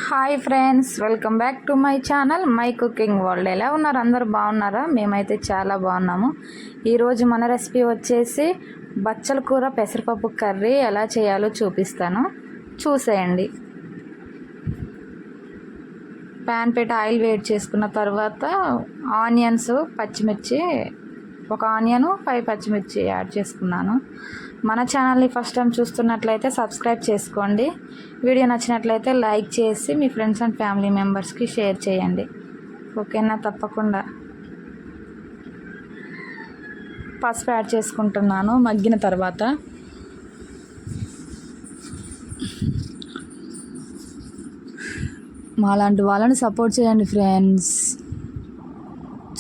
Hi friends, welcome back to my channel my cooking world. ఎలా ఉన్నారు? అందరూ బాగున్నారా? మేమైతే చాలా బాగున్నాము. ఈరోజు మన రెసిపీ వచ్చేసి బచ్చల కూర పెసరపప్పు కర్రీ ఎలా చేయాలో చూపిస్తాను, చూసేయండి. ప్యాన్ పెట్టి ఆయిల్ వేడి చేసుకున్న తర్వాత ఆనియన్స్, పచ్చిమిర్చి, ఒక ఆనియను 5 పచ్చిమిర్చి యాడ్ చేసుకున్నాను. మన ఛానల్ని ఫస్ట్ టైం చూస్తున్నట్లయితే సబ్స్క్రైబ్ చేసుకోండి. వీడియో నచ్చినట్లయితే లైక్ చేసి మీ ఫ్రెండ్స్ అండ్ ఫ్యామిలీ మెంబర్స్కి షేర్ చేయండి, ఓకేనా? తప్పకుండా. పసుపు యాడ్ చేసుకుంటున్నాను. మగ్గిన తర్వాత మాలాంటి వాళ్ళని సపోర్ట్ చేయండి ఫ్రెండ్స్.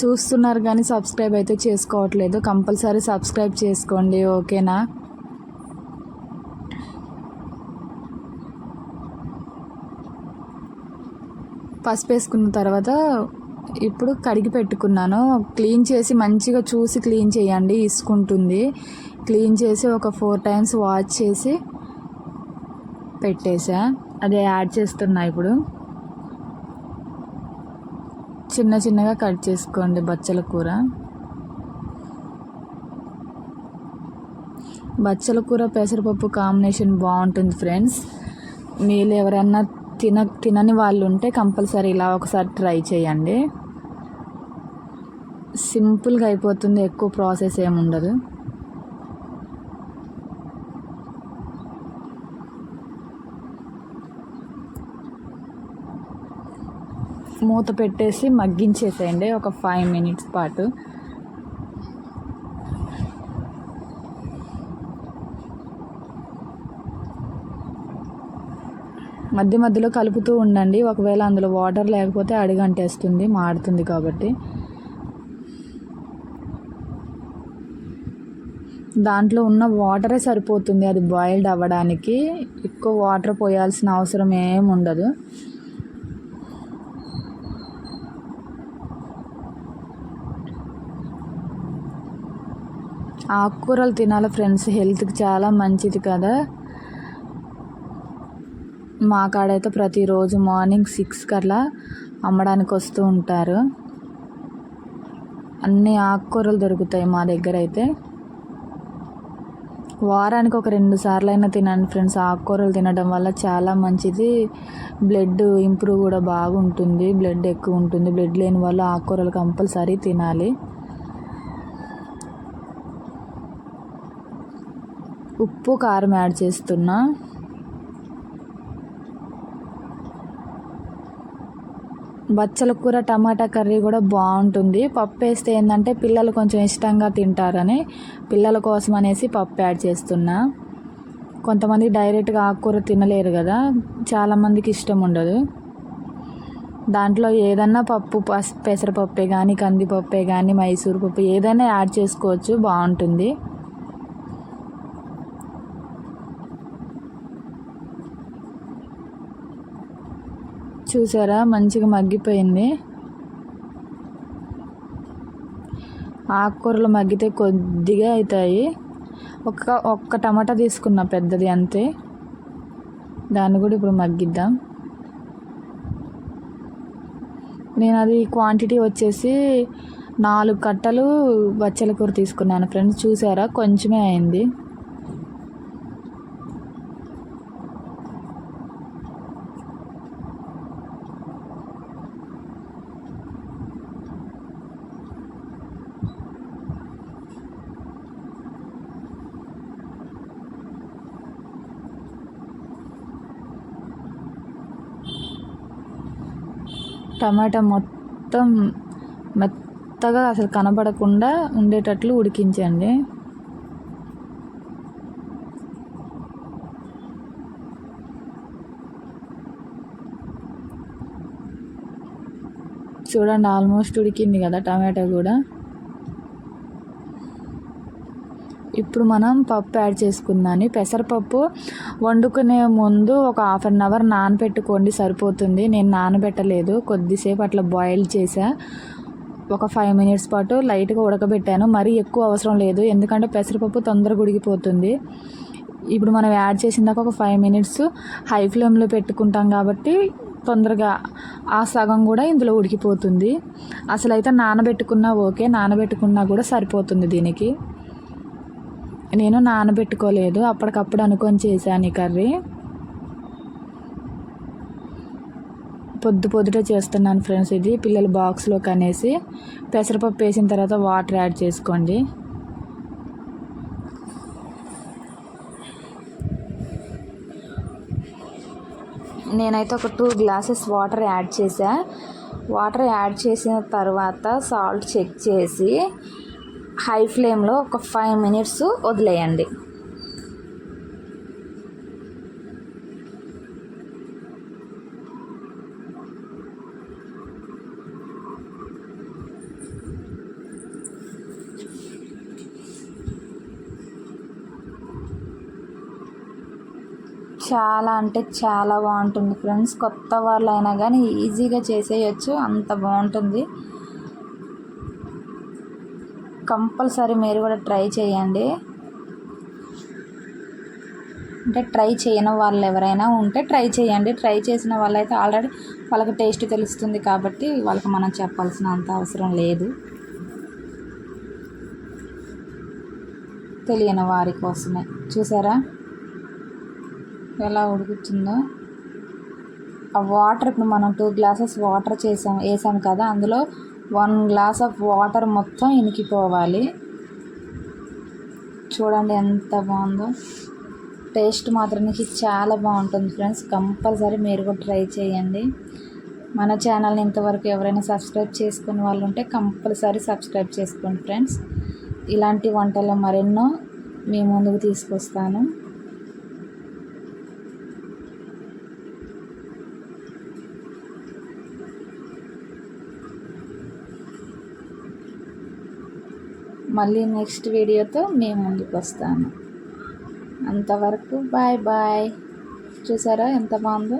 చూస్తున్నారు కానీ సబ్స్క్రైబ్ అయితే చేసుకోవట్లేదు. కంపల్సరీ సబ్స్క్రైబ్ చేసుకోండి, ఓకేనా? పసుపు వేసుకున్న తర్వాత ఇప్పుడు కడిగి పెట్టుకున్నాను. క్లీన్ చేసి మంచిగా చూసి క్లీన్ చేయండి, ఇసుకుంటుంది. క్లీన్ చేసి ఒక 4 టైమ్స్ వాష్ చేసి పెట్టేసా. అదే యాడ్ చేస్తున్నా. ఇప్పుడు చిన్న చిన్నగా కట్ చేసుకోండి బచ్చల కూర. బచ్చల కూర పెసరపప్పు కాంబినేషన్ బాగుంటుంది ఫ్రెండ్స్. మీరు ఎవరన్నా తినని వాళ్ళు ఉంటే కంపల్సరీ ఇలా ఒకసారి ట్రై చేయండి. సింపుల్గా అయిపోతుంది, ఎక్కువ ప్రాసెస్ ఏముండదు. మూత పెట్టేసి మగ్గించేసేయండి ఒక 5 మినిట్స్ పాటు. మధ్య మధ్యలో కలుపుతూ ఉండండి. ఒకవేళ అందులో వాటర్ లేకపోతే అడుగంటేస్తుంది, మాడుతుంది. కాబట్టి దాంట్లో ఉన్న వాటరే సరిపోతుంది అది బాయిల్డ్ అవ్వడానికి. ఎక్కువ వాటర్ పోయాల్సిన అవసరం ఏమి ఉండదు. ఆకుకూరలు తినాలి ఫ్రెండ్స్, హెల్త్కి చాలా మంచిది కదా. మా కాడైతే ప్రతిరోజు మార్నింగ్ 6 కల్లా అమ్మడానికి వస్తూ ఉంటారు. అన్ని ఆకుకూరలు దొరుకుతాయి మా దగ్గర అయితే. వారానికి ఒక 2 సార్లు అయినా తినండి ఫ్రెండ్స్. ఆకుకూరలు తినడం వల్ల చాలా మంచిది. బ్లడ్ ఇంప్రూవ్ కూడా బాగుంటుంది, బ్లడ్ ఎక్కువ ఉంటుంది. బ్లడ్ లేని వాళ్ళు ఆకుకూరలు కంపల్సరీ తినాలి. ఉప్పు, కారం యాడ్ చేస్తున్నా. బచ్చల కూర టమాటా కర్రీ కూడా బాగుంటుంది. పప్పు వేస్తే ఏంటంటే పిల్లలు కొంచెం ఇష్టంగా తింటారని, పిల్లల కోసం అనేసి పప్పు యాడ్ చేస్తున్నా. కొంతమంది డైరెక్ట్గా ఆకుకూర తినలేరు కదా, చాలామందికి ఇష్టం ఉండదు. దాంట్లో ఏదన్నా పప్పు, పెసరపప్పే కానీ, కందిపప్పే కానీ, మైసూర్ పప్పు ఏదైనా యాడ్ చేసుకోవచ్చు, బాగుంటుంది. చూసారా, మంచిగా మగ్గిపోయింది. ఆకుకూరలు మగ్గితే కొద్దిగా అవుతాయి. ఒక్క టమాటా తీసుకున్నా, పెద్దది, అంతే. దాన్ని కూడా ఇప్పుడు మగ్గిద్దాం. నేను అది క్వాంటిటీ వచ్చేసి 4 కట్టలు బచ్చల కూర తీసుకున్నాను ఫ్రెండ్స్. చూసారా, కొంచెమే అయింది. టమాటా మొత్తం మెత్తగా అసలు కనబడకుండా ఉండేటట్లు ఉడికించండి. చూడండి, ఆల్మోస్ట్ ఉడికింది కదా టమాటా కూడా. ఇప్పుడు మనం పప్పు యాడ్ చేసుకుందాం. పెసరపప్పు వండుకునే ముందు ఒక 1/2 అవర్ నానబెట్టుకోండి, సరిపోతుంది. నేను నానబెట్టలేదు, కొద్దిసేపు అట్లా బాయిల్ చేసా. ఒక 5 మినిట్స్ పాటు లైట్గా ఉడకబెట్టాను. మరీ ఎక్కువ అవసరం లేదు, ఎందుకంటే పెసరపప్పు తొందరగా ఉడికిపోతుంది. ఇప్పుడు మనం యాడ్ చేసిన దాకా ఒక 5 మినిట్స్ హై ఫ్లేమ్లో పెట్టుకుంటాం కాబట్టి తొందరగా ఆ సగం కూడా ఇందులో ఉడికిపోతుంది. అసలు అయితే నానబెట్టుకున్నా ఓకే, నానబెట్టుకున్నా కూడా సరిపోతుంది దీనికి. నేను నానబెట్టుకోలేదు, అప్పటికప్పుడు అనుకొని చేశాను ఈ కర్రీ. పొద్దుటే చేస్తున్నాను ఫ్రెండ్స్. ఇది పిల్లల బాక్స్లోకి అనేసి పెసరపప్పు వేసిన తర్వాత వాటర్ యాడ్ చేసుకోండి. నేనైతే ఒక 2 గ్లాసెస్ వాటర్ యాడ్ చేసా. వాటర్ యాడ్ చేసిన తర్వాత సాల్ట్ చెక్ చేసి హై ఫ్లేమ్లో ఒక 5 మినిట్స్ వదిలేయండి. చాలా అంటే చాలా బాగుంటుంది ఫ్రెండ్స్. కొత్త వాళ్ళు అయినా కానీ ఈజీగా చేసేయచ్చు, అంత బాగుంటుంది. కంపల్సరీ మీరు కూడా ట్రై చేయండి. అంటే ట్రై చేయని వాళ్ళు ఎవరైనా ఉంటే ట్రై చేయండి. ట్రై చేసిన వాళ్ళైతే ఆల్రెడీ వాళ్ళకి టేస్ట్ తెలుస్తుంది కాబట్టి వాళ్ళకి మనం చెప్పాల్సిన అంత అవసరం లేదు. తెలియని వారి కోసమే. చూసారా ఎలా ఉడుకుతుందో? ఆ వాటర్ ఇప్పుడు మనం 2 గ్లాసెస్ వాటర్ వేసాం కదా, అందులో 1 గ్లాస్ ఆఫ్ వాటర్ మొత్తం ఇనికిపోవాలి. చూడండి ఎంత బాగుందో. టేస్ట్ మాత్రం చాలా బాగుంటుంది ఫ్రెండ్స్. కంపల్సరీ మీరు కూడా ట్రై చేయండి. మన ఛానల్ని ఇంతవరకు ఎవరైనా సబ్స్క్రైబ్ చేసుకునే వాళ్ళు ఉంటే కంపల్సరీ సబ్స్క్రైబ్ చేసుకోండి ఫ్రెండ్స్. ఇలాంటి వంటలు మరెన్నో మీ ముందుకు తీసుకొస్తాను. మళ్ళీ నెక్స్ట్ వీడియోతో మీ ముందుకు వస్తాను. అంతవరకు బాయ్ బాయ్. చూసారా ఎంత బాగుందో?